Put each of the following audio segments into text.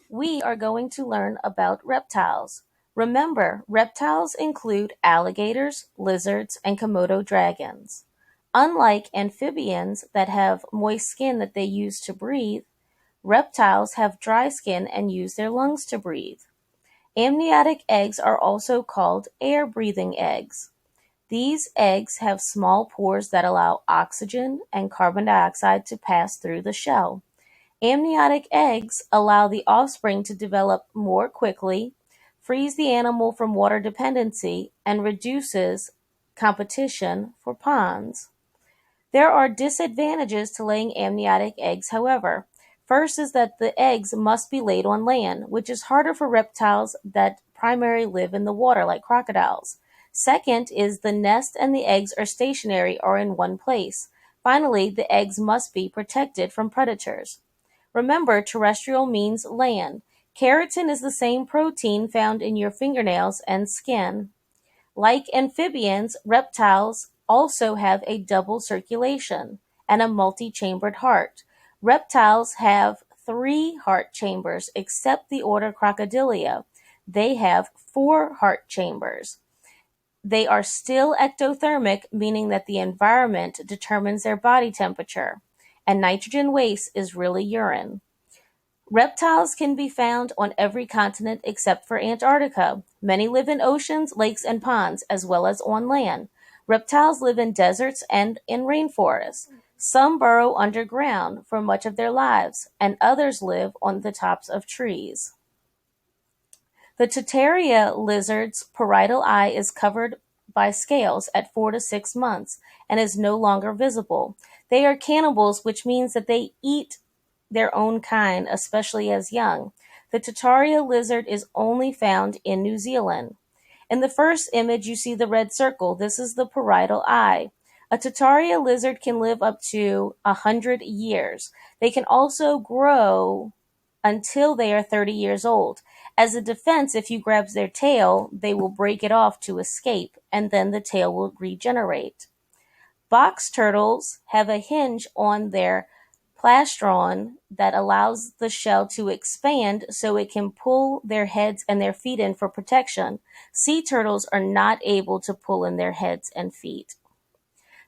we are going to learn about reptiles. Remember, reptiles include alligators, lizards, and Komodo dragons. Unlike amphibians that have moist skin that they use to breathe, reptiles have dry skin and use their lungs to breathe. Amniotic eggs are also called air-breathing eggs. These eggs have small pores that allow oxygen and carbon dioxide to pass through the shell. Amniotic eggs allow the offspring to develop more quickly, frees the animal from water dependency, and reduces competition for ponds. There are disadvantages to laying amniotic eggs, however. First is that the eggs must be laid on land, which is harder for reptiles that primarily live in the water, like crocodiles. Second is the nest and the eggs are stationary or in one place. Finally, the eggs must be protected from predators. Remember, terrestrial means land. Keratin is the same protein found in your fingernails and skin. Like amphibians, reptiles also have a double circulation and a multi-chambered heart. Reptiles have three heart chambers, except the order Crocodilia. They have four heart chambers. They are still ectothermic, meaning that the environment determines their body temperature, and nitrogen waste is really urine. Reptiles can be found on every continent except for Antarctica. Many live in oceans, lakes, and ponds, as well as on land. Reptiles live in deserts and in rainforests. Some burrow underground for much of their lives, and others live on the tops of trees. The Tataria lizard's parietal eye is covered by scales at 4 to 6 months and is no longer visible. They are cannibals, which means that they eat their own kind, especially as young. The Tataria lizard is only found in New Zealand. In the first image, you see the red circle. This is the parietal eye. A Tataria lizard can live up to 100 years. They can also grow until they are 30 years old. As a defense, if you grab their tail, they will break it off to escape, and then the tail will regenerate. Box turtles have a hinge on their plastron that allows the shell to expand so it can pull their heads and their feet in for protection. Sea turtles are not able to pull in their heads and feet.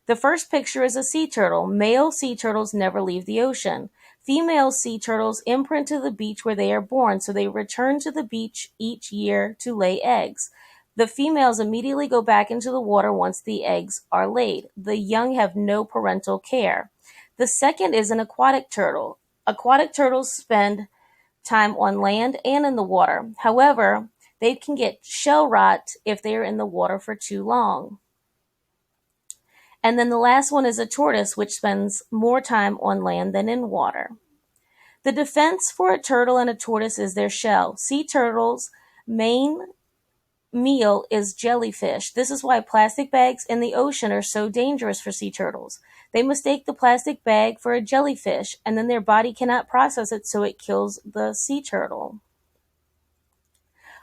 The first picture is a sea turtle. Male sea turtles never leave the ocean. Female sea turtles imprint to the beach where they are born, so they return to the beach each year to lay eggs. The females immediately go back into the water once the eggs are laid. The young have no parental care. The second is an aquatic turtle. Aquatic turtles spend time on land and in the water. However, they can get shell rot if they are in the water for too long. And then the last one is a tortoise, which spends more time on land than in water. The defense for a turtle and a tortoise is their shell. Sea turtles' main meal is jellyfish. This is why plastic bags in the ocean are so dangerous for sea turtles. They mistake the plastic bag for a jellyfish, and then their body cannot process it, so it kills the sea turtle.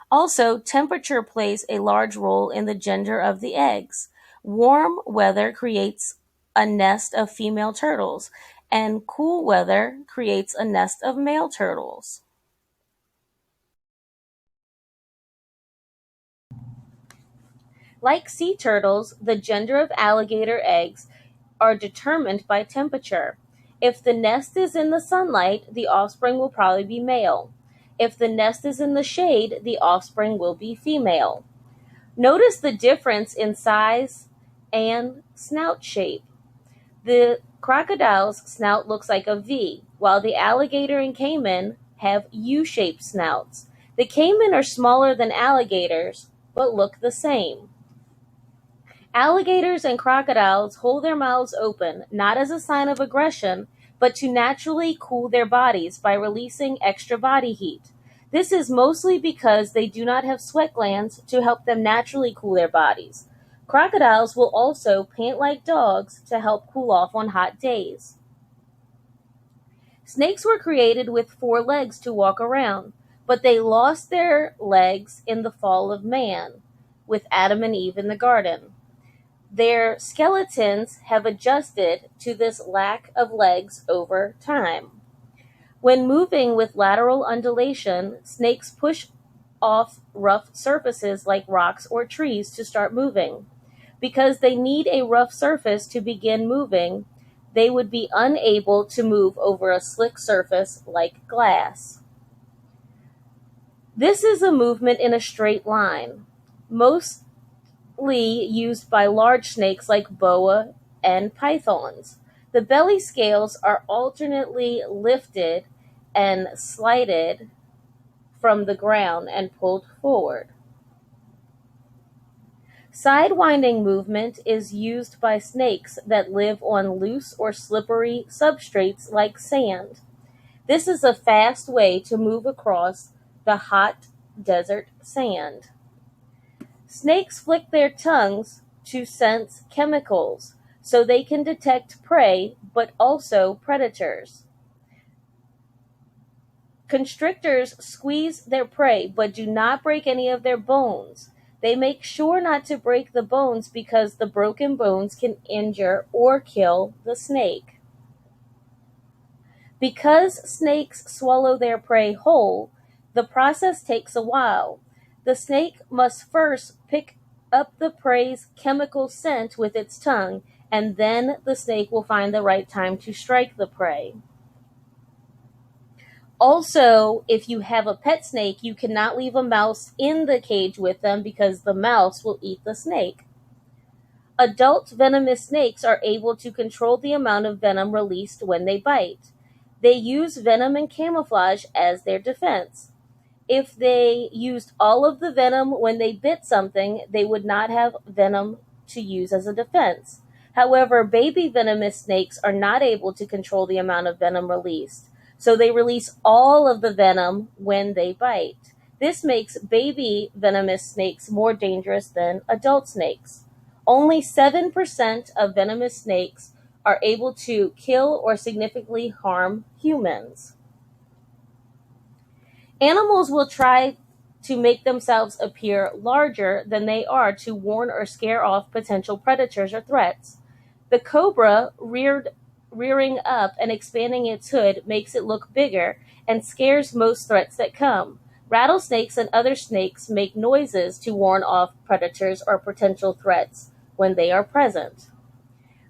Also, temperature plays a large role in the gender of the eggs. Warm weather creates a nest of female turtles, and cool weather creates a nest of male turtles. Like sea turtles, the gender of alligator eggs are determined by temperature. If the nest is in the sunlight, the offspring will probably be male. If the nest is in the shade, the offspring will be female. Notice the difference in size and snout shape. The crocodile's snout looks like a V, while the alligator and caiman have U-shaped snouts. The caiman are smaller than alligators, but look the same. Alligators and crocodiles hold their mouths open, not as a sign of aggression, but to naturally cool their bodies by releasing extra body heat. This is mostly because they do not have sweat glands to help them naturally cool their bodies. Crocodiles will also pant like dogs to help cool off on hot days. Snakes were created with 4 legs to walk around, but they lost their legs in the fall of man, with Adam and Eve in the garden. Their skeletons have adjusted to this lack of legs over time. When moving with lateral undulation, snakes push off rough surfaces like rocks or trees to start moving. Because they need a rough surface to begin moving, they would be unable to move over a slick surface like glass. This is a movement in a straight line, mostly used by large snakes like boa and pythons. The belly scales are alternately lifted and slided from the ground and pulled forward. Sidewinding movement is used by snakes that live on loose or slippery substrates like sand. This is a fast way to move across the hot desert sand. Snakes flick their tongues to sense chemicals so they can detect prey but also predators. Constrictors squeeze their prey but do not break any of their bones. They make sure not to break the bones because the broken bones can injure or kill the snake. Because snakes swallow their prey whole, the process takes a while. The snake must first pick up the prey's chemical scent with its tongue, and then the snake will find the right time to strike the prey. Also, if you have a pet snake, you cannot leave a mouse in the cage with them because the mouse will eat the snake. Adult venomous snakes are able to control the amount of venom released when they bite. They use venom and camouflage as their defense. If they used all of the venom when they bit something, they would not have venom to use as a defense. However, baby venomous snakes are not able to control the amount of venom released, so they release all of the venom when they bite. This makes baby venomous snakes more dangerous than adult snakes. Only 7% of venomous snakes are able to kill or significantly harm humans. Animals will try to make themselves appear larger than they are to warn or scare off potential predators or threats. The cobra rearing up and expanding its hood makes it look bigger and scares most threats that come. Rattlesnakes and other snakes make noises to warn off predators or potential threats when they are present.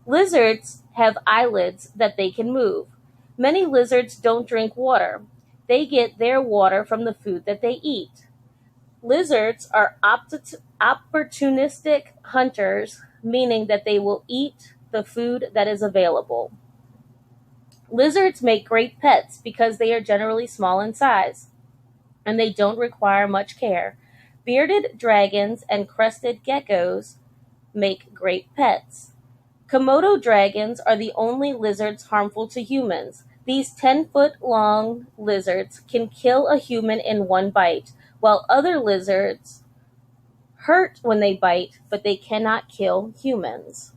Lizards have eyelids that they can move. Many lizards don't drink water. They get their water from the food that they eat. Lizards are opportunistic hunters, meaning that they will eat the food that is available. Lizards make great pets because they are generally small in size, and they don't require much care. Bearded dragons and crested geckos make great pets. Komodo dragons are the only lizards harmful to humans. These 10-foot-long lizards can kill a human in one bite, while other lizards hurt when they bite, but they cannot kill humans.